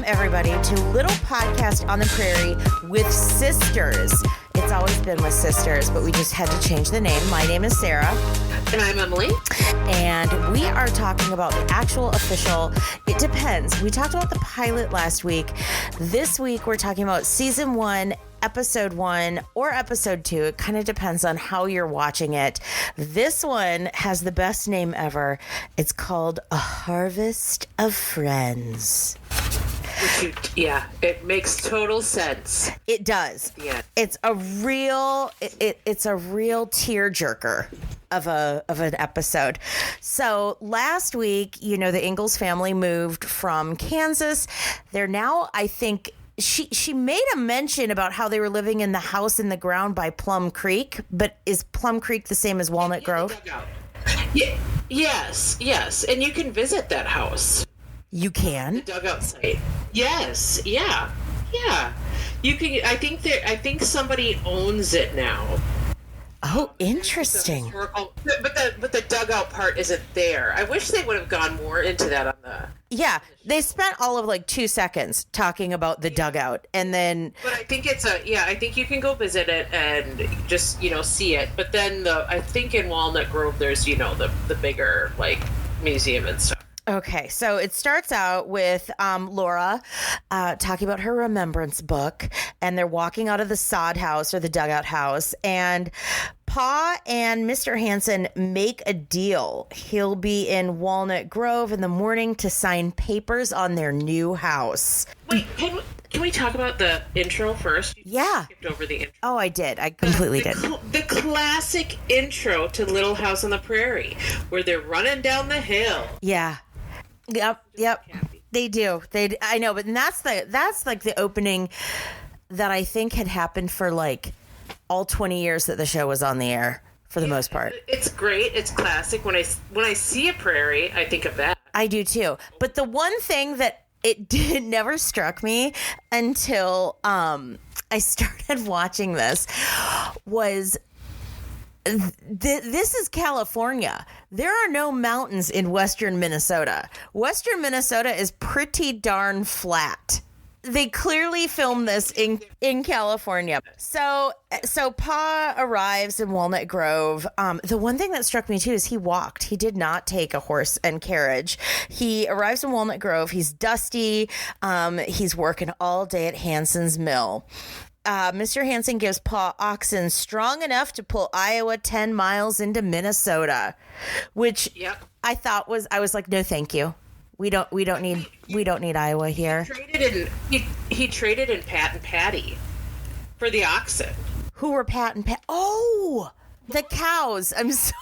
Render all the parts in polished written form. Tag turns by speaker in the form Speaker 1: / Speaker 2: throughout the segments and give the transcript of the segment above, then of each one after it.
Speaker 1: everybody, to Little Podcast on the Prairie with Sisters. It's always been with Sisters, but we just had to change the name. My name is Sarah.
Speaker 2: And I'm Emily.
Speaker 1: And we are talking about the actual official, it depends. We talked about the pilot last week. This week, we're talking about Season 1, Episode 1, or Episode 2. It kind of depends on how you're watching it. This one has the best name ever. It's called A Harvest of Friends.
Speaker 2: It makes total sense.
Speaker 1: It does.
Speaker 2: Yeah.
Speaker 1: It's a real tearjerker of an episode. So last week, the Ingalls family moved from Kansas. They're now, I think, she made a mention about how they were living in the house in the ground by Plum Creek, but is Plum Creek the same as Walnut Grove?
Speaker 2: Yeah, yes, and you can visit that house.
Speaker 1: You can?
Speaker 2: The dugout site. Yes, yeah. You can. I think somebody owns it now.
Speaker 1: Oh, interesting.
Speaker 2: But the dugout part isn't there. I wish they would have gone more into that on the.
Speaker 1: Yeah, they spent all of 2 seconds talking about the dugout, and then.
Speaker 2: But I think I think you can go visit it and just see it. But then I think in Walnut Grove there's the bigger museum and stuff.
Speaker 1: Okay, so it starts out with Laura talking about her remembrance book, and they're walking out of the sod house or the dugout house, and Pa and Mr. Hansen make a deal. He'll be in Walnut Grove in the morning to sign papers on their new house.
Speaker 2: Wait, can we talk about the intro first?
Speaker 1: Yeah.
Speaker 2: Skipped over the intro.
Speaker 1: Oh, I did. I completely did.
Speaker 2: The classic intro to Little House on the Prairie, where they're running down the hill.
Speaker 1: Yeah. Yep. They do. I know, but that's the opening that I think had happened for all 20 years that the show was on the air for the most part.
Speaker 2: It's great. It's classic. When I see a prairie, I think of that.
Speaker 1: I do too. But the one thing that it never struck me until I started watching this was this is California. There are no mountains in western Minnesota. Western Minnesota is pretty darn flat. They clearly filmed this in California. So Pa arrives in Walnut Grove. The one thing that struck me too is he walked. He did not take a horse and carriage. He arrives in Walnut Grove. He's dusty. He's working all day at Hansen's mill. Mr. Hansen gives Pa oxen strong enough to pull Iowa 10 miles into Minnesota, which I thought I was like, no, thank you. We don't need Iowa here.
Speaker 2: He traded in Pat and Patty for the oxen.
Speaker 1: Who were Pat and Pat? Oh, the cows. I'm sorry.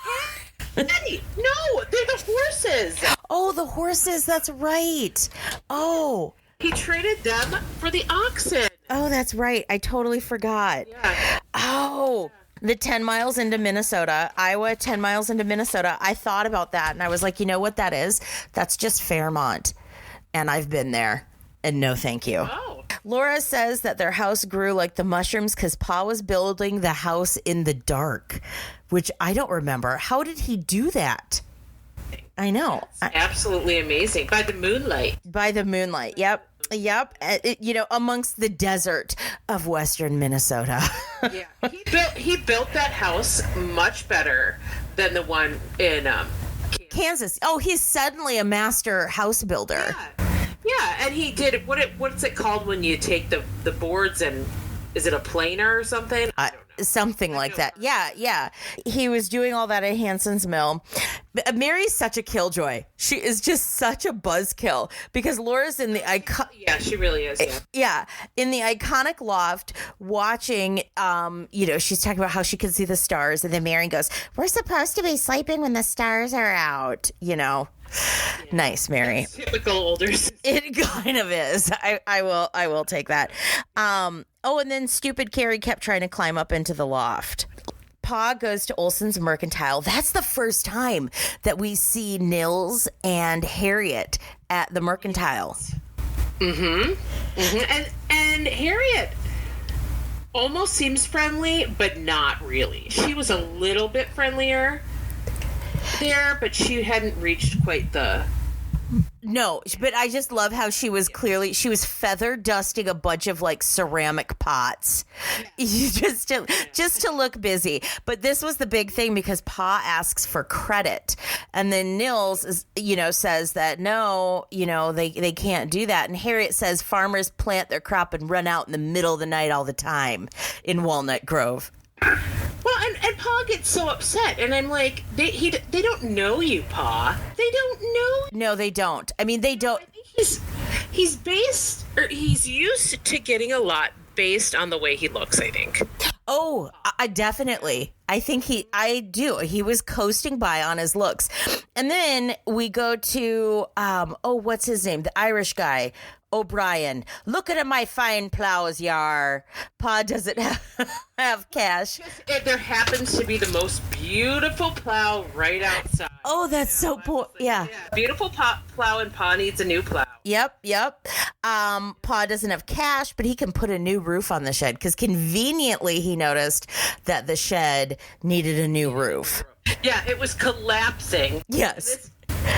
Speaker 2: Patty, no, they're the horses.
Speaker 1: Oh, the horses. That's right. Oh.
Speaker 2: He traded them for the oxen.
Speaker 1: Oh, that's right. I totally forgot.
Speaker 2: Yeah.
Speaker 1: Oh, the 10 miles into Minnesota, Iowa, 10 miles into Minnesota. I thought about that and I was like, you know what that is? That's just Fairmont. And I've been there. And no, thank you.
Speaker 2: Oh.
Speaker 1: Laura says that their house grew like the mushrooms because Pa was building the house in the dark, which I don't remember. How did he do that? I know.
Speaker 2: That's absolutely amazing. By the moonlight.
Speaker 1: Yep. Amongst the desert of western Minnesota.
Speaker 2: Yeah. He built that house much better than the one in
Speaker 1: Kansas. Oh, he's suddenly a master house builder.
Speaker 2: Yeah, and he did what's it called when you take the boards and is it a planer or something? I don't know.
Speaker 1: Something like that. Yeah. He was doing all that at Hansen's mill. Mary's such a killjoy. She is just such a buzzkill because Laura's in the
Speaker 2: Yeah, she really is.
Speaker 1: Yeah, in the iconic loft watching. She's talking about how she can see the stars, and then Mary goes, "We're supposed to be sleeping when the stars are out." Yeah. Nice, Mary.
Speaker 2: That's typical older sister.
Speaker 1: It kind of is. I will take that. And then stupid Carrie kept trying to climb up into the loft. Pa goes to Olesons Mercantile. That's the first time that we see Nils and Harriet at the Mercantile.
Speaker 2: And Harriet almost seems friendly, but not really. She was a little bit friendlier there, but she hadn't reached quite the
Speaker 1: No, but I just love how she was feather dusting a bunch of like ceramic pots just to look busy. But this was the big thing because Pa asks for credit. And then Nils says that no, they can't do that. And Harriet says farmers plant their crop and run out in the middle of the night all the time in Walnut Grove.
Speaker 2: Well, and Pa gets so upset, and I'm like, they don't know you, Pa. They don't know.
Speaker 1: No, they don't. I mean, they don't.
Speaker 2: I think he's used to getting a lot based on the way he looks, I think.
Speaker 1: Oh, I definitely. I do. He was coasting by on his looks. And then we go to, what's his name? The Irish guy, O'Brien. Look at my fine plows, yar. Pa doesn't have cash.
Speaker 2: There happens to be the most beautiful plow right outside.
Speaker 1: Oh, that's so poor. Yeah.
Speaker 2: Beautiful plow, and Pa needs a new plow.
Speaker 1: Yep. Pa doesn't have cash, but he can put a new roof on the shed because conveniently he noticed that the shed needed a new roof.
Speaker 2: Yeah, it was collapsing.
Speaker 1: Yes.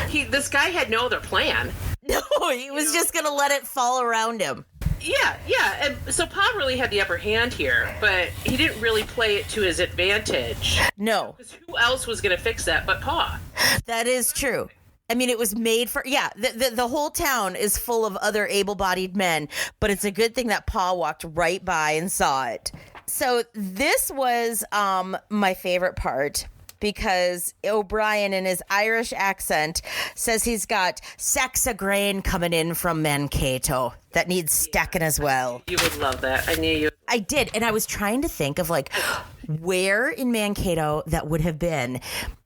Speaker 2: This guy had no other plan.
Speaker 1: No, he was just going to let it fall around him.
Speaker 2: Yeah. And so Pa really had the upper hand here, but he didn't really play it to his advantage.
Speaker 1: No.
Speaker 2: Because who else was going to fix that but Pa?
Speaker 1: That is true. I mean, it was made for, the whole town is full of other able-bodied men, but it's a good thing that Pa walked right by and saw it. So this was my favorite part because O'Brien in his Irish accent says he's got sacks of grain coming in from Mankato that needs stacking as well.
Speaker 2: You would love that. I knew you.
Speaker 1: I did. And I was trying to think of like where in Mankato that would have been.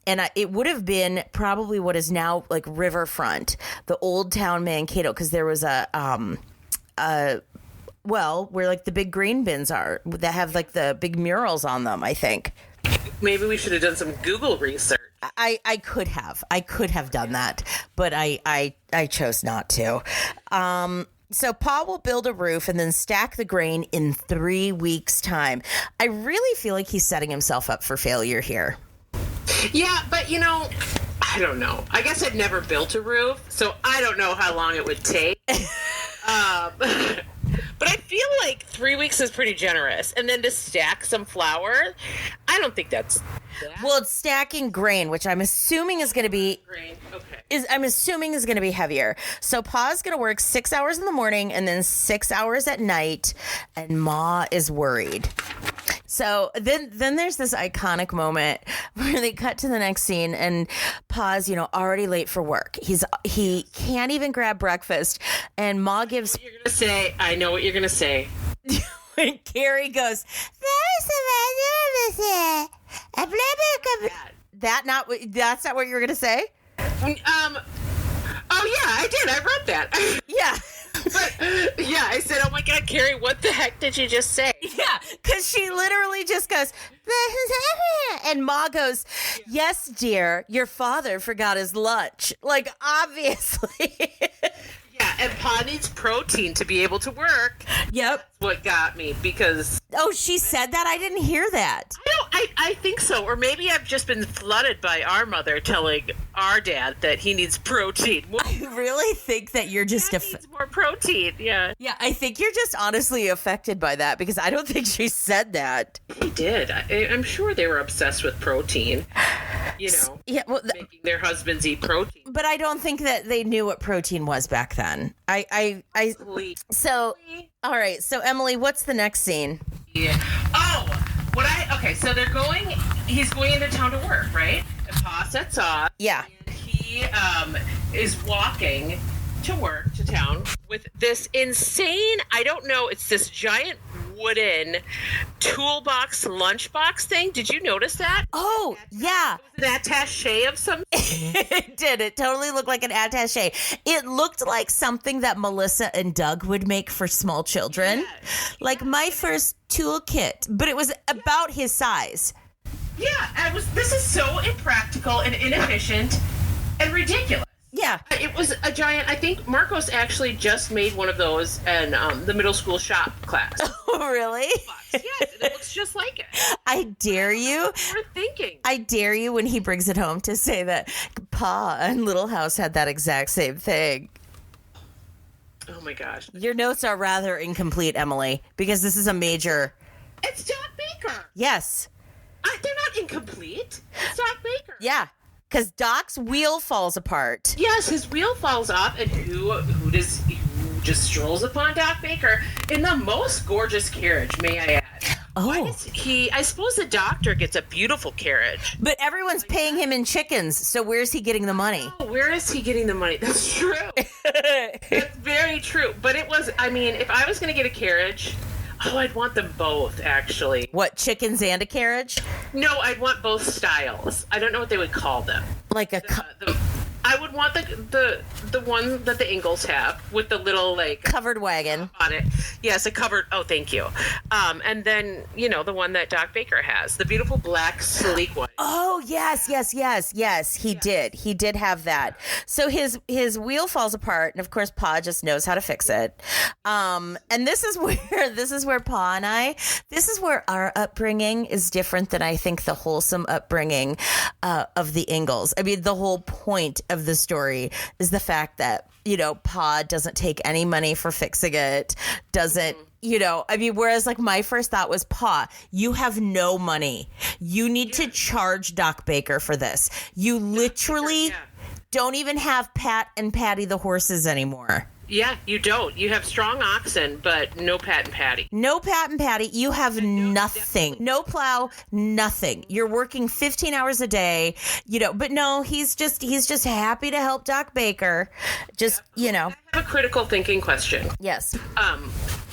Speaker 1: And it would have been probably what is now like Riverfront, the old town Mankato, because there was where like the big green bins are that have like the big murals on them, I think.
Speaker 2: Maybe we should have done some Google research.
Speaker 1: I could have done that, but I chose not to. So Pa will build a roof and then stack the grain in 3 weeks' time. I really feel like he's setting himself up for failure here.
Speaker 2: Yeah, but I don't know. I guess I'd never built a roof, so I don't know how long it would take. But I feel like 3 weeks is pretty generous. And then to stack some flour, I don't think that's that.
Speaker 1: Well, it's stacking grain, which I'm assuming is going to be is going to be heavier. So Pa's going to work 6 hours in the morning and then 6 hours at night, and Ma is worried. So then there's this iconic moment where they cut to the next scene and Pa's, already late for work. He can't even grab breakfast, and Ma gives.
Speaker 2: You're gonna say, I know what you're gonna say.
Speaker 1: When Carrie goes, that's not what you were gonna say.
Speaker 2: Oh yeah, I did. I wrote that.
Speaker 1: Yeah.
Speaker 2: But yeah, I said, oh my God, Carrie, what the heck did you just say?
Speaker 1: Yeah, because she literally just goes, and Ma goes, yes, dear, your father forgot his lunch. Like, obviously.
Speaker 2: Yeah, and Pa needs protein to be able to work.
Speaker 1: Yep.
Speaker 2: That's what got me, because...
Speaker 1: Oh, she said that? I didn't hear that.
Speaker 2: I think so. Or maybe I've just been flooded by our mother telling our dad that he needs protein.
Speaker 1: I really think that you're just...
Speaker 2: needs more protein, yeah.
Speaker 1: Yeah, I think you're just honestly affected by that, because I don't think she said that.
Speaker 2: He did. I'm sure they were obsessed with protein.
Speaker 1: Yeah, well,
Speaker 2: making their husbands eat protein.
Speaker 1: But I don't think that they knew what protein was back then. So, all right. So, Emily, what's the next scene?
Speaker 2: Yeah. So he's going into town to work, right? And Pa sets off.
Speaker 1: Yeah.
Speaker 2: And he is walking to work to town with this insane, I don't know, it's this giant wooden toolbox lunchbox thing. Did you notice that?
Speaker 1: Oh, yeah.
Speaker 2: It was an attaché of some.
Speaker 1: It did. It totally looked like an attaché. It looked like something that Melissa and Doug would make for small children. Yes. Like my first toolkit, but it was about his size.
Speaker 2: Yeah, this is so impractical and inefficient and ridiculous.
Speaker 1: Yeah.
Speaker 2: It was a giant, I think Marcos actually just made one of those in the middle school shop class.
Speaker 1: Oh, really?
Speaker 2: Yes, and it looks just like it.
Speaker 1: I dare you.
Speaker 2: We're thinking.
Speaker 1: I dare you when he brings it home to say that Pa and Little House had that exact same thing.
Speaker 2: Oh my gosh.
Speaker 1: Your notes are rather incomplete, Emily, because this is a major...
Speaker 2: It's Doc Baker.
Speaker 1: Yes.
Speaker 2: They're not incomplete. It's Doc Baker.
Speaker 1: Yeah, because Doc's wheel falls apart.
Speaker 2: Yes, his wheel falls off, and who just strolls upon Doc Baker in the most gorgeous carriage, may I add.
Speaker 1: Oh.
Speaker 2: Why does I suppose the doctor gets a beautiful carriage.
Speaker 1: But everyone's paying him in chickens, so where's he getting the money?
Speaker 2: Oh, where is he getting the money? That's true. That's very true. But it was, I mean, if I was going to get a carriage, I'd want them both, actually.
Speaker 1: What, chickens and a carriage?
Speaker 2: No, I'd want both styles. I don't know what they would call them.
Speaker 1: Like a...
Speaker 2: I would want the one that the Ingalls have with the little like
Speaker 1: covered wagon
Speaker 2: on it. Yes, a covered. Oh, thank you. And then the one that Doc Baker has, the beautiful black sleek one.
Speaker 1: Oh yes. He did have that. So his wheel falls apart, and of course Pa just knows how to fix it. And this is where Pa and this is where our upbringing is different than I think the wholesome upbringing of the Ingalls. I mean, the whole point of the story is the fact that Pa doesn't take any money for fixing it, doesn't I mean, whereas like my first thought was, Pa, you have no money, you need to charge Doc Baker for this. You literally don't even have Pat and Patty the horses anymore.
Speaker 2: Yeah, you don't. You have strong oxen, but no Pat and Patty.
Speaker 1: No Pat and Patty. You have nothing. No plow, nothing. You're working 15 hours a day, but no, he's just happy to help Doc Baker. I
Speaker 2: have a critical thinking question.
Speaker 1: Yes.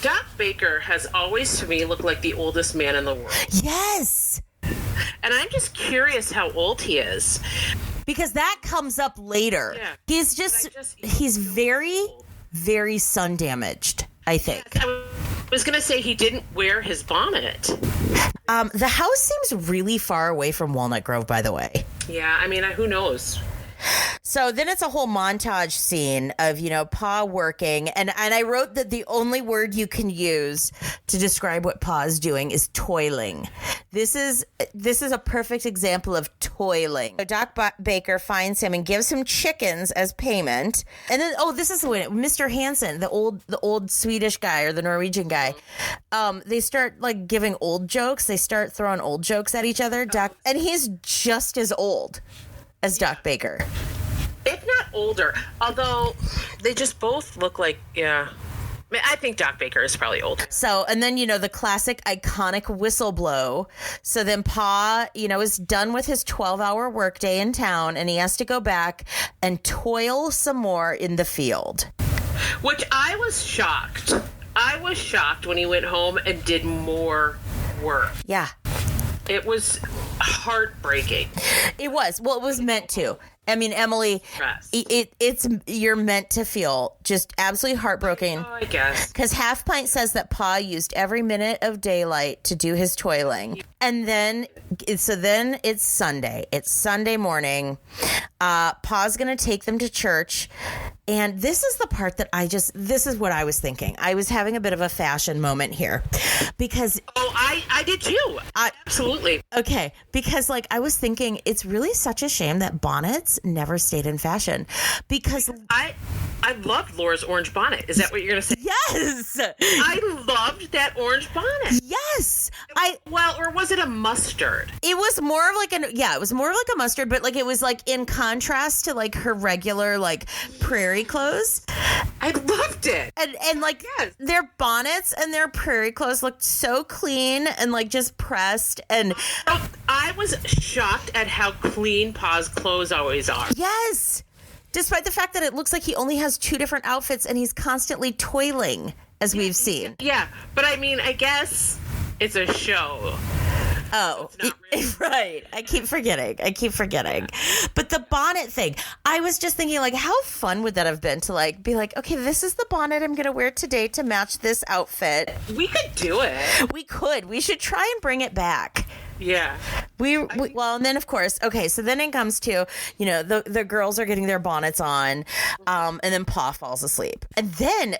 Speaker 2: Doc Baker has always, to me, looked like the oldest man in the world.
Speaker 1: Yes.
Speaker 2: And I'm just curious how old he is.
Speaker 1: Because that comes up later. Yeah. He's very... very sun damaged, I think.
Speaker 2: Yes, I was going to say he didn't wear his bonnet.
Speaker 1: The house seems really far away from Walnut Grove, by the way.
Speaker 2: Yeah, I mean, who knows?
Speaker 1: So then it's a whole montage scene of, Pa working. And I wrote that the only word you can use to describe what Pa is doing is toiling. This is a perfect example of toiling. So Doc Baker finds him and gives him chickens as payment. And then, this is when Mr. Hansen, the old Swedish guy or the Norwegian guy, they start like giving old jokes. They start throwing old jokes at each other. And he's just as old as Doc Baker.
Speaker 2: If not older, although they just both look like, I mean, I think Doc Baker is probably older.
Speaker 1: So, and then, the classic iconic whistle blow. So then Pa, is done with his 12-hour workday in town, and he has to go back and toil some more in the field.
Speaker 2: Which I was shocked. I was shocked when he went home and did more work.
Speaker 1: Yeah.
Speaker 2: It was heartbreaking.
Speaker 1: It was. Well, it was meant to. I mean, Emily, you're meant to feel just absolutely heartbroken.
Speaker 2: Oh, I guess.
Speaker 1: Because Half Pint says that Pa used every minute of daylight to do his toiling. And then it's Sunday. It's Sunday morning. Pa's going to take them to church. And this is the part that this is what I was thinking. I was having a bit of a fashion moment here. Because...
Speaker 2: Oh, I did too. Absolutely.
Speaker 1: Okay. Because I was thinking it's really such a shame that bonnets never stayed in fashion. Because
Speaker 2: I loved Laura's orange bonnet. Is that what you're going to say?
Speaker 1: Yes.
Speaker 2: I loved that orange bonnet.
Speaker 1: Yes.
Speaker 2: Or was it a mustard?
Speaker 1: It was more of it was more of a mustard, but it was in contrast to her regular prairie clothes.
Speaker 2: I loved it.
Speaker 1: And yes. Their bonnets and their prairie clothes looked so clean and just pressed. And
Speaker 2: I was shocked at how clean Pa's clothes always are.
Speaker 1: Yes. Despite the fact that it looks like he only has 2 different outfits and he's constantly toiling, as we've seen.
Speaker 2: Yeah, but I mean, I guess it's a show.
Speaker 1: Oh, really. Right. I keep forgetting. But the bonnet thing, I was just thinking, how fun would that have been to, be okay, this is the bonnet I'm going to wear today to match this outfit.
Speaker 2: We could do it.
Speaker 1: We could. We should try and bring it back.
Speaker 2: Yeah.
Speaker 1: And then, of course, okay, so then it comes to, the girls are getting their bonnets on, and then Pa falls asleep. And then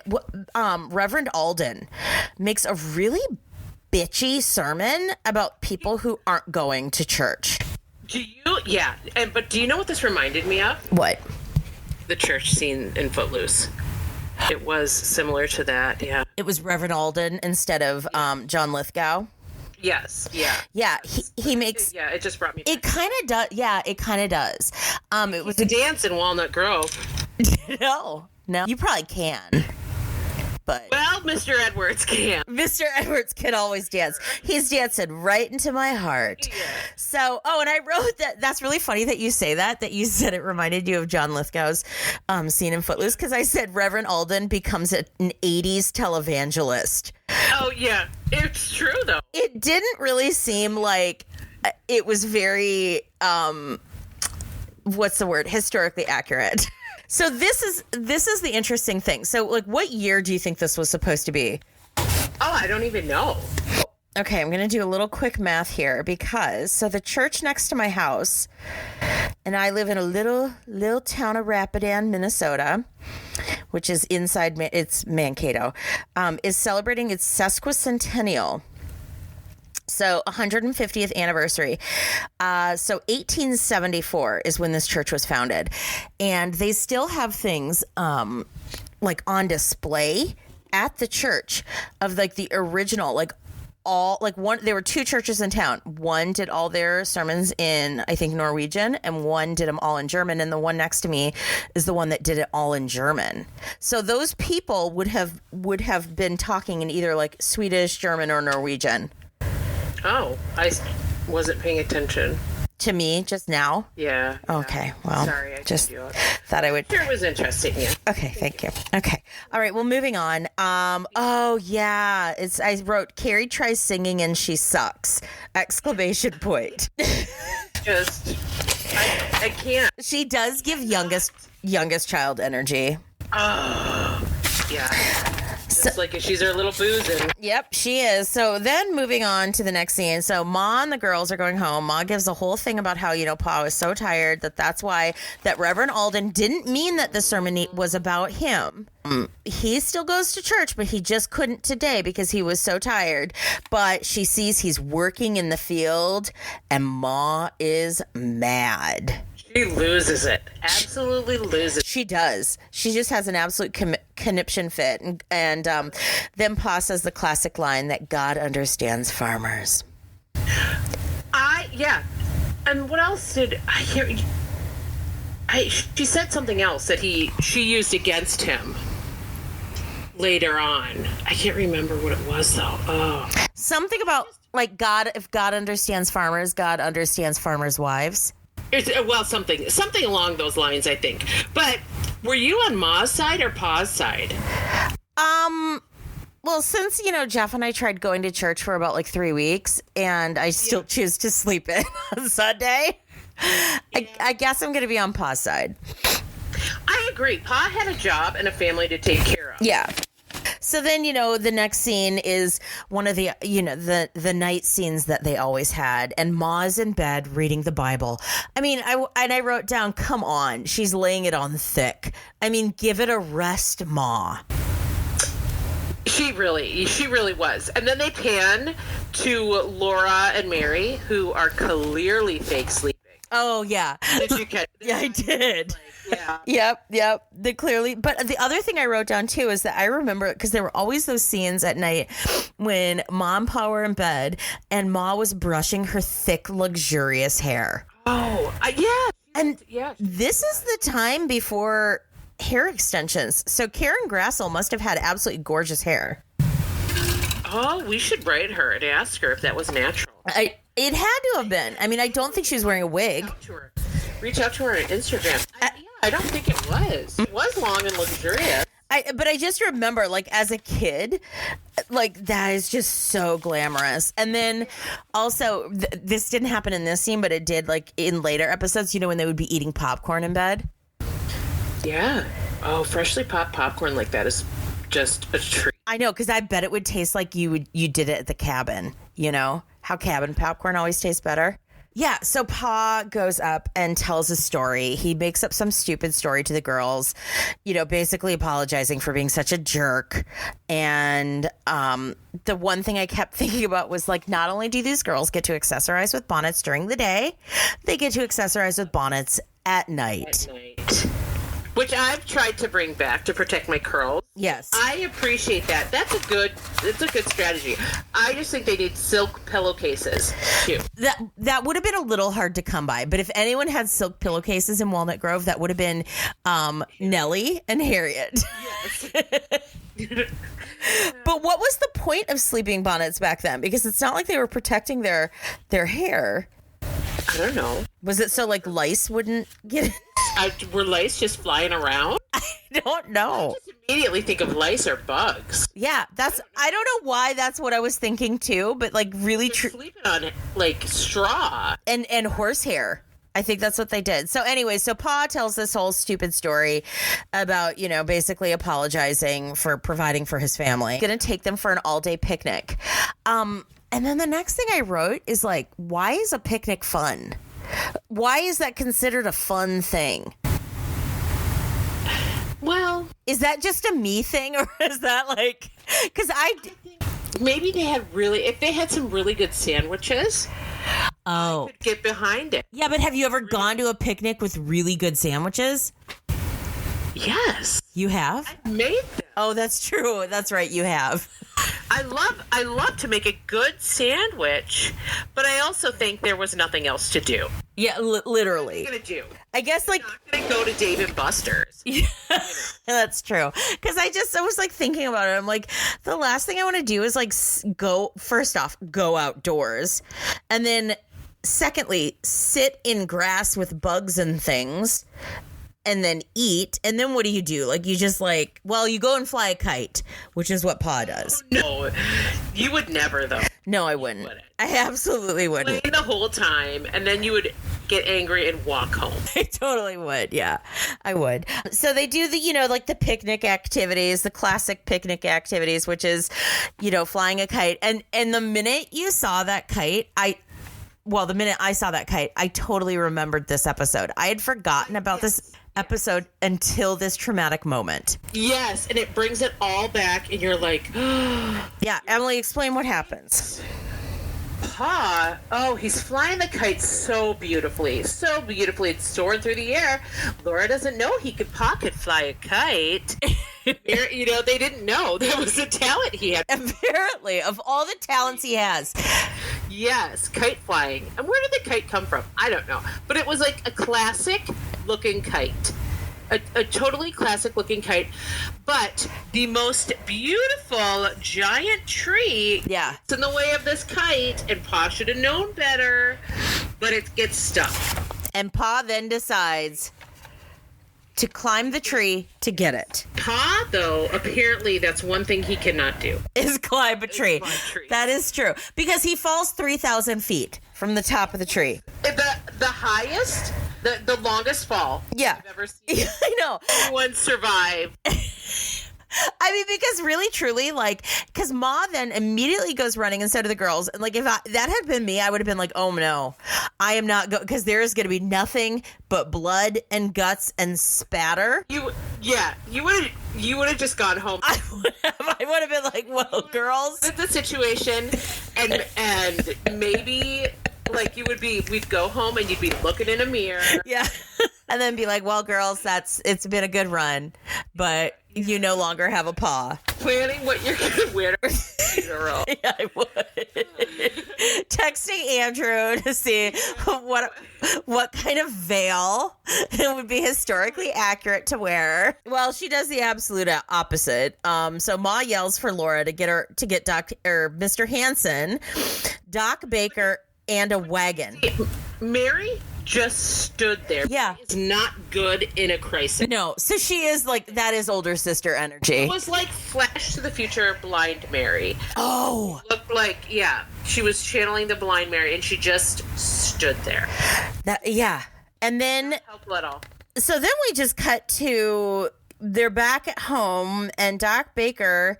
Speaker 1: Reverend Alden makes a really bitchy sermon about people who aren't going to church.
Speaker 2: But do you know what this reminded me of?
Speaker 1: What?
Speaker 2: The church scene in Footloose. It was similar to that, yeah.
Speaker 1: It was Reverend Alden instead of John Lithgow.
Speaker 2: Yes, yeah.
Speaker 1: Yeah, he makes...
Speaker 2: Yeah, it just brought me back.
Speaker 1: It kind of does. Yeah, it kind of does. It was
Speaker 2: a dance in Walnut Grove.
Speaker 1: No, you probably can. But
Speaker 2: well, Mr. Edwards can.
Speaker 1: Mr. Edwards can always dance. He's dancing right into my heart. Yeah. So, and I wrote that. That's really funny that you say that you said it reminded you of John Lithgow's scene in Footloose, because I said Reverend Alden becomes an 80s televangelist.
Speaker 2: Oh, yeah. It's true, though.
Speaker 1: It didn't really seem like it was very, what's the word? Historically accurate. So this is the interesting thing. So, like, what year do you think this was supposed to be?
Speaker 2: Oh, I don't even know.
Speaker 1: Okay, I'm going to do a little quick math here because the church next to my house, and I live in a little town of Rapidan, Minnesota, which is it's Mankato, is celebrating its sesquicentennial. So 150th anniversary. So 1874 is when this church was founded. And they still have things like on display at the church of like the original, like all like one. There were two churches in town. One did all their sermons in, I think, Norwegian, and one did them all in German. And the one next to me is the one that did it all in German. So those people would have been talking in either like Swedish, German, or Norwegian.
Speaker 2: Oh, I wasn't paying attention.
Speaker 1: To me just now?
Speaker 2: Yeah.
Speaker 1: Okay, well,
Speaker 2: sorry, I
Speaker 1: just
Speaker 2: you
Speaker 1: thought I would.
Speaker 2: Sure, it was interesting. Yeah.
Speaker 1: Okay, thank you. Okay, all right. Well, moving on. Oh yeah, I wrote Carrie tries singing and she sucks! Exclamation point.
Speaker 2: Just, I can't.
Speaker 1: She does give youngest child energy.
Speaker 2: Oh, yeah. It's like she's her little boozing.
Speaker 1: Yep, she is. So then moving on to the next scene. So Ma and the girls are going home. Ma gives a whole thing about how, Pa was so tired that's why that Reverend Alden didn't mean that the sermon was about him. He still goes to church, but he just couldn't today because he was so tired. But she sees he's working in the field and Ma is mad.
Speaker 2: She loses it. Absolutely loses it.
Speaker 1: She does. She just has an absolute conniption fit. And then Pa says the classic line that God understands farmers.
Speaker 2: Yeah. And what else did I hear? She said something else that she used against him later on. I can't remember what it was, though. Oh.
Speaker 1: Something about, like, if God understands farmers, God understands farmers' wives.
Speaker 2: Something along those lines, I think. But were you on Ma's side or Pa's side?
Speaker 1: Well, since, Jeff and I tried going to church for about like 3 weeks and I still choose to sleep in on Sunday, I guess I'm going to be on Pa's side.
Speaker 2: I agree. Pa had a job and a family to take care of.
Speaker 1: Yeah. So then, the next scene is one of the, the night scenes that they always had. And Ma's in bed reading the Bible. I mean, I wrote down, come on, she's laying it on thick. I mean, give it a rest, Ma.
Speaker 2: She really was. And then they pan to Laura and Mary, who are clearly fake sleeping.
Speaker 1: Oh, yeah.
Speaker 2: Did you catch that?
Speaker 1: Yeah, I did.
Speaker 2: Yeah.
Speaker 1: Yep. They clearly. But the other thing I wrote down, too, is that I remember, because there were always those scenes at night when Ma and Pa were in bed and Ma was brushing her thick, luxurious hair.
Speaker 2: Oh, yeah.
Speaker 1: And this is the time before hair extensions. So Karen Grassel must have had absolutely gorgeous hair.
Speaker 2: Oh, we should braid her and ask her if that was natural.
Speaker 1: It had to have been. I mean, I don't think she was wearing a wig.
Speaker 2: Reach out to her on Instagram. I don't think it was. It was long and luxurious.
Speaker 1: But I just remember, like, as a kid, like, that is just so glamorous. And then also, this didn't happen in this scene, but it did, like, in later episodes, when they would be eating popcorn in bed.
Speaker 2: Yeah. Oh, freshly popped popcorn like that is just a treat.
Speaker 1: I know, because I bet it would taste like you did it at the cabin, how cabin popcorn always tastes better. Yeah, so Pa goes up and tells a story. He makes up some stupid story to the girls, basically apologizing for being such a jerk. And the one thing I kept thinking about was like, not only do these girls get to accessorize with bonnets during the day, they get to accessorize with bonnets at night.
Speaker 2: Which I've tried to bring back to protect my curls.
Speaker 1: Yes.
Speaker 2: I appreciate that. It's a good strategy. I just think they need silk pillowcases too.
Speaker 1: That would have been a little hard to come by, but if anyone had silk pillowcases in Walnut Grove, that would have been Nellie and Harriet. Yes. But what was the point of sleeping bonnets back then? Because it's not like they were protecting their hair.
Speaker 2: I don't know.
Speaker 1: Was it so like lice wouldn't get in?
Speaker 2: Were lice just flying around?
Speaker 1: I don't know.
Speaker 2: I just immediately think of lice or bugs.
Speaker 1: Yeah, I don't know why that's what I was thinking too, but like really
Speaker 2: sleeping on like straw
Speaker 1: and horsehair. I think that's what they did. So anyway, so Pa tells this whole stupid story about, basically apologizing for providing for his family. Going to take them for an all-day picnic. And then the next thing I wrote is like, why is a picnic fun? Why is that considered a fun thing?
Speaker 2: Well,
Speaker 1: is that just a me thing, or is that like, because I think
Speaker 2: maybe if they had some really good sandwiches, I could get behind it.
Speaker 1: Yeah, but have you ever gone to a picnic with really good sandwiches?
Speaker 2: Yes.
Speaker 1: You have?
Speaker 2: I've made them.
Speaker 1: Oh, that's true. That's right. You have.
Speaker 2: I love to make a good sandwich, but I also think there was nothing else to do.
Speaker 1: Yeah, literally.
Speaker 2: What are you gonna do?
Speaker 1: I guess like
Speaker 2: I'm not gonna go to Dave & Buster's.
Speaker 1: Yeah, that's true. Because I was like thinking about it. I'm like, the last thing I want to do is like go outdoors, and then secondly, sit in grass with bugs and things. And then eat, and then what do you do? Like, you just like, well, you go and fly a kite, which is what Pa does.
Speaker 2: No, you would never, though.
Speaker 1: No, I wouldn't. I absolutely wouldn't.
Speaker 2: Play the whole time, and then you would get angry and walk home.
Speaker 1: I totally would, yeah. I would. So they do the, like the picnic activities, the classic picnic activities, which is, flying a kite. And the minute you saw that kite, the minute I saw that kite, I totally remembered this episode. I had forgotten about this episode until this traumatic moment.
Speaker 2: Yes, and it brings it all back, and you're like,
Speaker 1: yeah, Emily, explain what happens.
Speaker 2: Pa, he's flying the kite so beautifully. It's soaring through the air. Laura doesn't know Pa could fly a kite. They didn't know that was a talent he had.
Speaker 1: Apparently, of all the talents he has.
Speaker 2: Yes, kite flying. And where did the kite come from? I don't know. But it was like a classic looking kite. A totally classic looking kite. But the most beautiful giant tree gets in the way of this kite, and Pa should have known better, but it gets stuck.
Speaker 1: And Pa then decides to climb the tree to get it.
Speaker 2: Pa, though, apparently that's one thing he cannot do.
Speaker 1: Is climb a tree. That is true. Because he falls 3,000 feet from the top of the tree.
Speaker 2: The highest, the longest fall I've ever seen.
Speaker 1: I know.
Speaker 2: Anyone survived.
Speaker 1: I mean, because really, truly, like, because Ma then immediately goes running instead of the girls. And, like, if that had been me, I would have been like, oh, no, I am not going, because there is going to be nothing but blood and guts and spatter.
Speaker 2: You would have just gone home.
Speaker 1: I would have been like, well, girls.
Speaker 2: The situation, and maybe, like, we'd go home and you'd be looking in a mirror.
Speaker 1: Yeah. And then be like, well, girls, it's been a good run, but you no longer have a Pa.
Speaker 2: Planning what you're going to wear to funeral.
Speaker 1: Yeah, I would. Texting Andrew to see what kind of veil it would be historically accurate to wear. Well, she does the absolute opposite. So Ma yells for Laura to get Mr. Hansen, Doc Baker, and a wagon.
Speaker 2: Mary just stood there.
Speaker 1: Yeah.
Speaker 2: It's not good in a crisis.
Speaker 1: No. So she is like, that is older sister energy.
Speaker 2: It was like Flash to the Future blind Mary.
Speaker 1: Oh.
Speaker 2: It looked like, she was channeling the blind Mary, and she just stood there.
Speaker 1: And then.
Speaker 2: Not helpful at all.
Speaker 1: So then we just cut to, they're back at home, and Doc Baker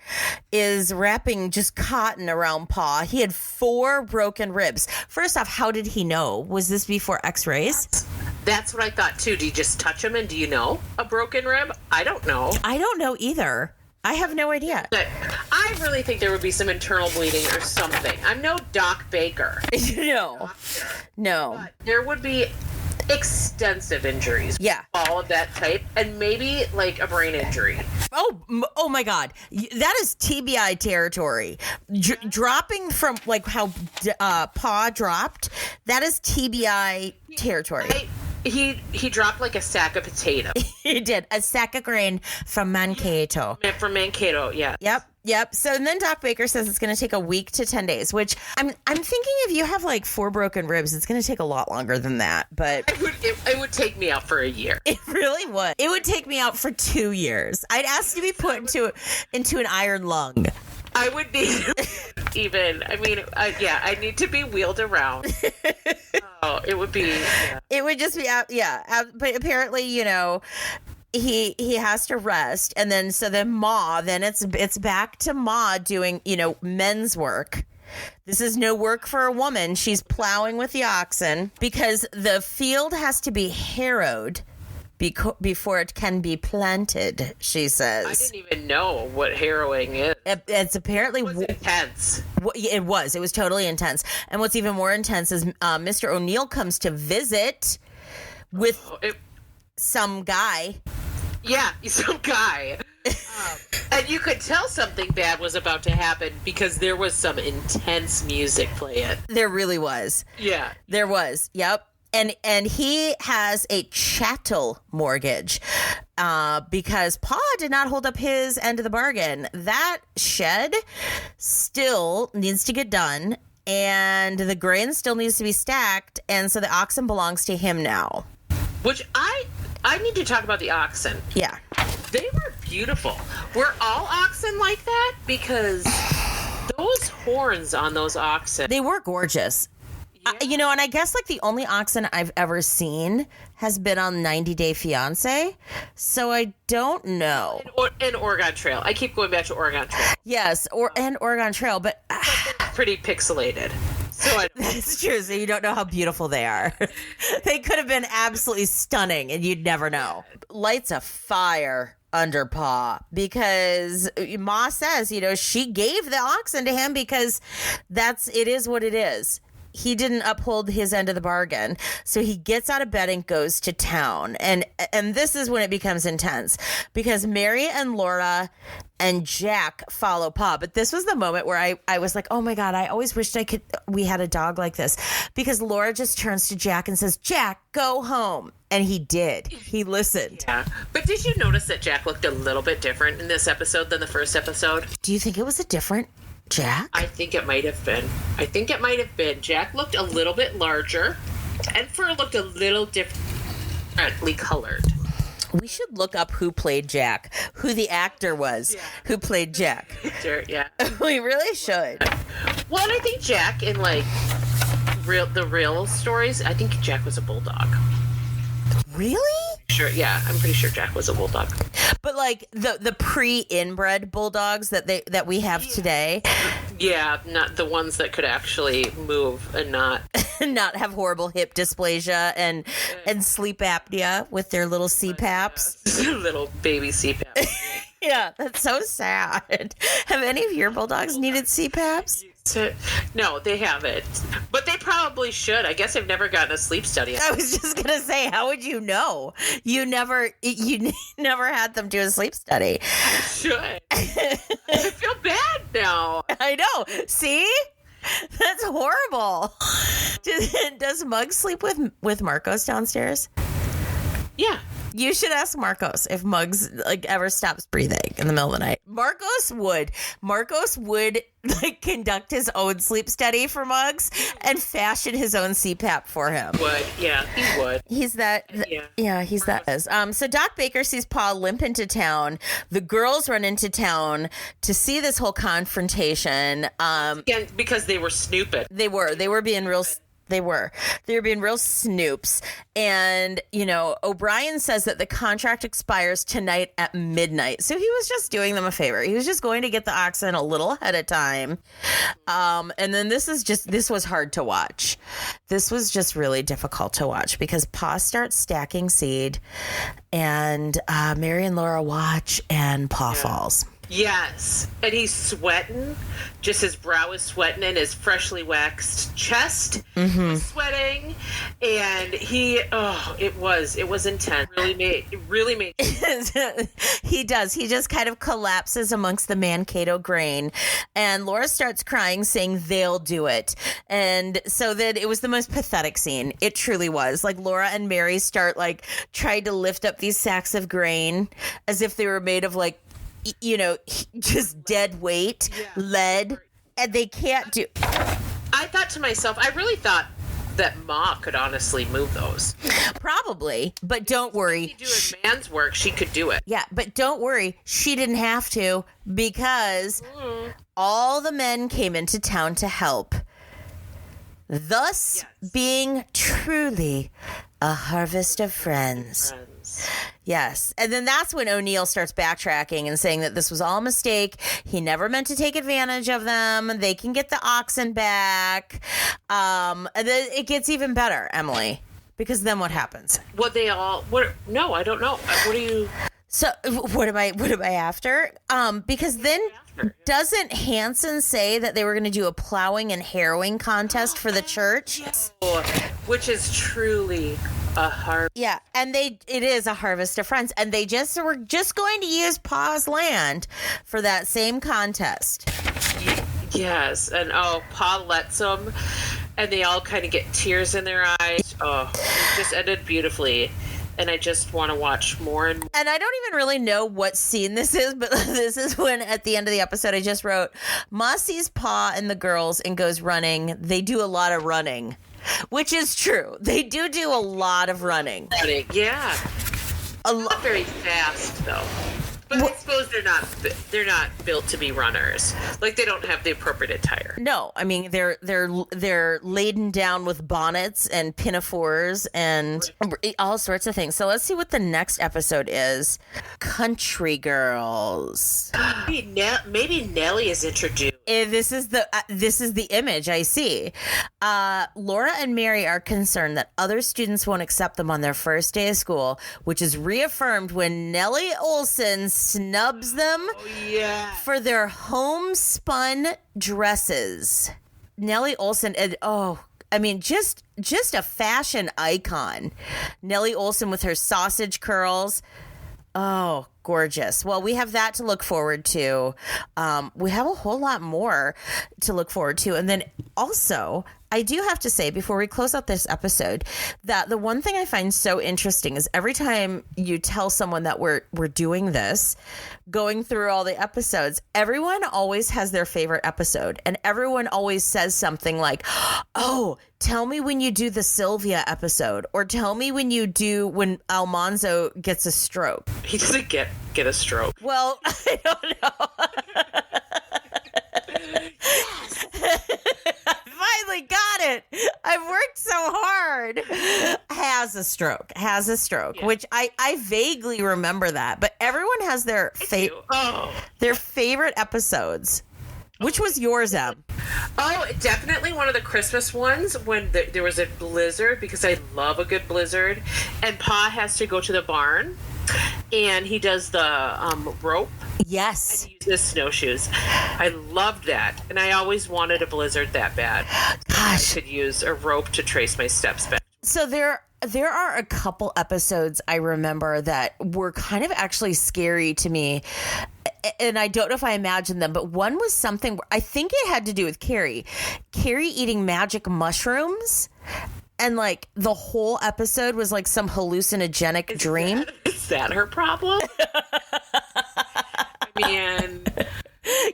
Speaker 1: is wrapping just cotton around Pa. He had 4 broken ribs. First off, how did he know? Was this before x-rays?
Speaker 2: That's what I thought, too. Do you just touch him, and do you know a broken rib? I don't know.
Speaker 1: I don't know either. I have no idea.
Speaker 2: But I really think there would be some internal bleeding or something. I'm no Doc Baker.
Speaker 1: No.
Speaker 2: But there would be extensive injuries.
Speaker 1: Yeah.
Speaker 2: All of that type. And maybe like a brain injury.
Speaker 1: Oh my God. That is TBI territory. Dropping from like how Pa dropped, that is TBI territory.
Speaker 2: He dropped like a sack of potatoes.
Speaker 1: He did. A sack of grain from Mankato.
Speaker 2: From Mankato, yeah.
Speaker 1: Yep. So then Doc Baker says it's going to take a week to 10 days, which I'm thinking if you have like 4 broken ribs, it's going to take a lot longer than that. But
Speaker 2: it would take me out for a year.
Speaker 1: It really would. It would take me out for 2 years. I'd ask to be put into an iron lung.
Speaker 2: I would need I need to be wheeled around. Oh, it would be. Yeah.
Speaker 1: It would just be out. Yeah. But apparently, he has to rest. And then it's back to Ma doing, men's work. This is no work for a woman. She's plowing with the oxen because the field has to be harrowed before it can be planted, she says.
Speaker 2: I didn't even know what harrowing is.
Speaker 1: It's apparently
Speaker 2: intense.
Speaker 1: It was totally intense. And what's even more intense is Mr. O'Neill comes to visit with some guy.
Speaker 2: Yeah, some guy. And you could tell something bad was about to happen because there was some intense music playing.
Speaker 1: There really was.
Speaker 2: Yeah.
Speaker 1: There was. Yep. And he has a chattel mortgage because Pa did not hold up his end of the bargain. That shed still needs to get done, and the grain still needs to be stacked, and so the oxen belongs to him now.
Speaker 2: Which I need to talk about the oxen.
Speaker 1: Yeah.
Speaker 2: They were beautiful. Were all oxen like that? Because those horns on those oxen.
Speaker 1: They were gorgeous.
Speaker 2: Yeah.
Speaker 1: And I guess like the only oxen I've ever seen has been on 90 Day Fiance. So I don't know.
Speaker 2: And Oregon Trail. I keep going back to Oregon Trail.
Speaker 1: Yes, and Oregon Trail, but
Speaker 2: pretty pixelated. So
Speaker 1: that's true. So you don't know how beautiful they are. They could have been absolutely stunning, and you'd never know. Lights a fire under Pa because Ma says, she gave the oxen to him because it is what it is. He didn't uphold his end of the bargain. So he gets out of bed and goes to town. And this is when it becomes intense because Mary and Laura and Jack follow Pa. But this was the moment where I was like, oh my God, I always wished we had a dog like this, because Laura just turns to Jack and says, Jack, go home. And he did. He listened.
Speaker 2: Yeah. But did you notice that Jack looked a little bit different in this episode than the first episode?
Speaker 1: Do you think it was a different Jack?
Speaker 2: I think it might have been. Jack looked a little bit larger, and Fur looked a little differently colored.
Speaker 1: We should look up who played Jack, who the actor was who played Jack.
Speaker 2: Sure, yeah.
Speaker 1: We really should.
Speaker 2: Well, and I think Jack in the real stories, I think Jack was a bulldog.
Speaker 1: Really?
Speaker 2: Sure, yeah. I'm pretty sure Jack was a bulldog.
Speaker 1: But like the pre-inbred bulldogs that we have today.
Speaker 2: Yeah, not the ones that could actually move and not
Speaker 1: have horrible hip dysplasia and sleep apnea with their little CPAPs.
Speaker 2: Little baby CPAPs.
Speaker 1: Yeah, that's so sad. Have any of your bulldogs needed CPAPs?
Speaker 2: No, they haven't. But they probably should. I guess I've never gotten a sleep study.
Speaker 1: I was just going to say, how would you know? You never had them do a sleep study.
Speaker 2: I should. I feel bad now.
Speaker 1: I know. See? That's horrible. Does Muggs sleep with Marcos downstairs?
Speaker 2: Yeah.
Speaker 1: You should ask Marcos if Muggs ever stops breathing in the middle of the night. Marcos would conduct his own sleep study for Muggs and fashion his own CPAP for him.
Speaker 2: He would.
Speaker 1: He's that. Yeah, he's that. So Doc Baker sees Pa limp into town. The girls run into town to see this whole confrontation.
Speaker 2: Again, because they were snooping.
Speaker 1: They were being real They were being real snoops. And, O'Brien says that the contract expires tonight at midnight. So he was just doing them a favor. He was just going to get the oxen a little ahead of time. And then this was hard to watch. This was just really difficult to watch because Pa starts stacking seed and Mary and Laura watch and Pa falls.
Speaker 2: Yes. And he's sweating. Just his brow is sweating and his freshly waxed chest is sweating. And it was intense. It really made
Speaker 1: He does. He just kind of collapses amongst the Mankato grain. And Laura starts crying, saying they'll do it. And so then it was the most pathetic scene. It truly was. Like Laura and Mary start trying to lift up these sacks of grain as if they were made of just dead weight, lead, and they can't do.
Speaker 2: I thought to myself, I really thought that Ma could honestly move those.
Speaker 1: Probably, but don't worry.
Speaker 2: Doing man's work, she could do it.
Speaker 1: Yeah, but don't worry. She didn't have to because all the men came into town to help. Thus being truly a harvest of friends. Yes. And then that's when O'Neill starts backtracking and saying that this was all a mistake. He never meant to take advantage of them. They can get the oxen back. And then it gets even better, Emily, because then what happens?
Speaker 2: No, I don't know. What are you...
Speaker 1: So what am I after? Because then doesn't Hanson say that they were going to do a plowing and harrowing contest for the church?
Speaker 2: Yes. Which is truly a harvest.
Speaker 1: Yeah, and it is a harvest of friends, and they were just going to use Pa's land for that same contest.
Speaker 2: Yes, and Pa lets them, and they all kind of get tears in their eyes. Oh, it just ended beautifully. And I just want to watch more and more.
Speaker 1: And I don't even really know what scene this is, but this is when at the end of the episode I just wrote, Ma sees Pa and the girls and goes running. They do a lot of running, which is true. They do a lot of running.
Speaker 2: Yeah. Not very fast, though. But I suppose they're not built to be runners. Like they don't have the appropriate attire.
Speaker 1: No, I mean they're laden down with bonnets and pinafores and all sorts of things. So let's see what the next episode is. Country Girls.
Speaker 2: Maybe Nellie is introduced.
Speaker 1: This is the image I see. Laura and Mary are concerned that other students won't accept them on their first day of school, which is reaffirmed when Nellie Olesons snubs them for their homespun dresses. Nellie Oleson, just a fashion icon. Nellie Oleson with her sausage curls. Oh, gorgeous. Well, we have that to look forward to. We have a whole lot more to look forward to. And then also, I do have to say before we close out this episode that the one thing I find so interesting is every time you tell someone that we're doing this, going through all the episodes, everyone always has their favorite episode. And everyone always says something like, oh, tell me when you do the Sylvia episode, or tell me when Almanzo gets a stroke.
Speaker 2: He doesn't get a stroke.
Speaker 1: Well, I don't know. Finally got it. I've worked so hard. Has a stroke, yeah. Which I vaguely remember that, but everyone has their favorite episodes. Which was yours, Em?
Speaker 2: Oh, definitely one of the Christmas ones when there was a blizzard, because I love a good blizzard, and Pa has to go to the barn, and he does the rope.
Speaker 1: Yes.
Speaker 2: And uses snowshoes. I loved that, and I always wanted a blizzard that bad.
Speaker 1: Gosh.
Speaker 2: I could use a rope to trace my steps back.
Speaker 1: So there are a couple episodes I remember that were kind of actually scary to me, and I don't know if I imagined them, but one was something, I think it had to do with Carrie eating magic mushrooms, and the whole episode was like some hallucinogenic dream.
Speaker 2: Is that her problem? Man.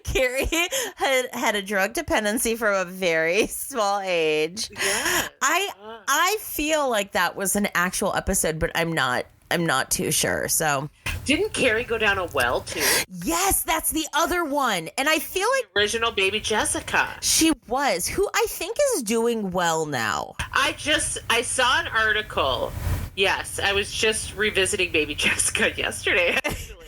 Speaker 1: Carrie had a drug dependency from a very small age.
Speaker 2: Yeah.
Speaker 1: I feel like that was an actual episode, but I'm not I'm not too sure. So
Speaker 2: Didn't Carrie go down a well too?
Speaker 1: yes, that's the other one. And I feel like
Speaker 2: Original baby Jessica.
Speaker 1: she was, who I think is doing well now.
Speaker 2: I saw an article. Yes, I was just revisiting baby Jessica yesterday, actually.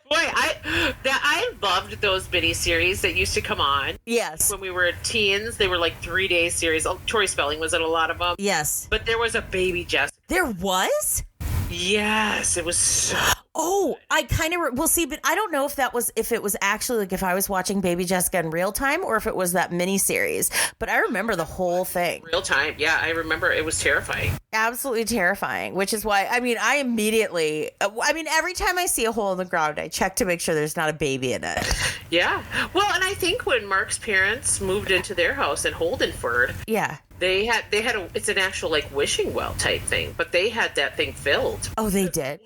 Speaker 2: Boy, I loved those miniseries that used to come on.
Speaker 1: Yes.
Speaker 2: When we were teens, they were like 3-day series. Oh, Tori Spelling was in a lot of them.
Speaker 1: Yes.
Speaker 2: But there was a baby Jessica.
Speaker 1: There was?
Speaker 2: Yes, it was so.
Speaker 1: Oh, I kind of well, see, but I don't know if it was actually like if I was watching Baby Jessica in real time or if it was that miniseries. But I remember the whole thing.
Speaker 2: Real time, yeah, I remember it was terrifying.
Speaker 1: Absolutely terrifying, which is why I immediately every time I see a hole in the ground, I check to make sure there's not a baby in it.
Speaker 2: Yeah, well, and I think when Mark's parents moved into their house in Holdenford,
Speaker 1: yeah.
Speaker 2: They had it's an actual like wishing well type thing, but they had that thing filled.
Speaker 1: Oh, they did.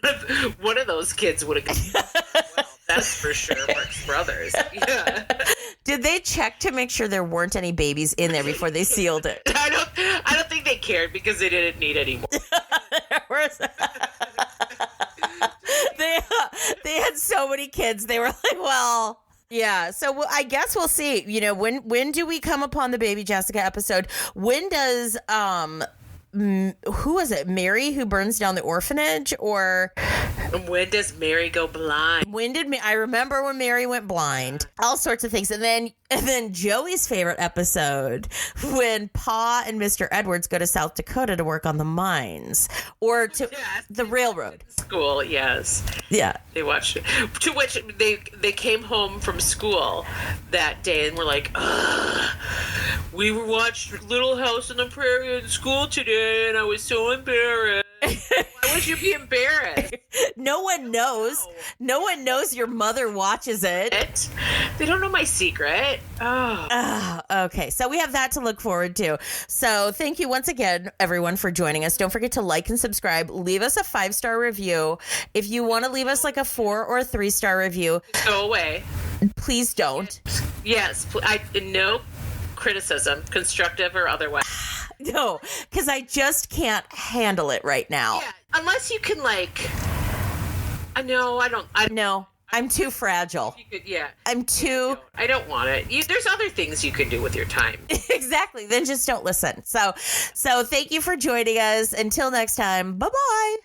Speaker 2: One of those kids would have gone, well, that's for sure. Mark's brothers. Yeah.
Speaker 1: Did they check to make sure there weren't any babies in there before they sealed it?
Speaker 2: I don't think they cared because they didn't need any more.
Speaker 1: They had so many kids. They were like, well. Yeah, so I guess we'll see. You know, when do we come upon the Baby Jessica episode? When does who was it? Mary who burns down the orphanage, or
Speaker 2: when does Mary go blind?
Speaker 1: I remember when Mary went blind? All sorts of things, and then Joey's favorite episode when Pa and Mr. Edwards go to South Dakota to work on the mines or to the railroad.
Speaker 2: School, yes.
Speaker 1: Yeah.
Speaker 2: They watched it. To which they came home from school that day and were like, we watched Little House on the Prairie in school today and I was so embarrassed. Why would you be embarrassed?
Speaker 1: No one knows. No one knows your mother watches it.
Speaker 2: They don't know my secret. Oh.
Speaker 1: Okay. So we have that to look forward to. So thank you once again, everyone, for joining us. Don't forget to like and subscribe. Leave us a 5-star review. If you want to leave us like a 4 or 3-star review,
Speaker 2: go away.
Speaker 1: Please don't.
Speaker 2: Yes. No criticism, constructive or otherwise.
Speaker 1: No, because I just can't handle it right now.
Speaker 2: Yeah, unless you can
Speaker 1: No, I'm too fragile.
Speaker 2: Yeah.
Speaker 1: I'm too...
Speaker 2: I don't want it. There's other things you can do with your time.
Speaker 1: Exactly. Then just don't listen. So thank you for joining us. Until next time, bye-bye.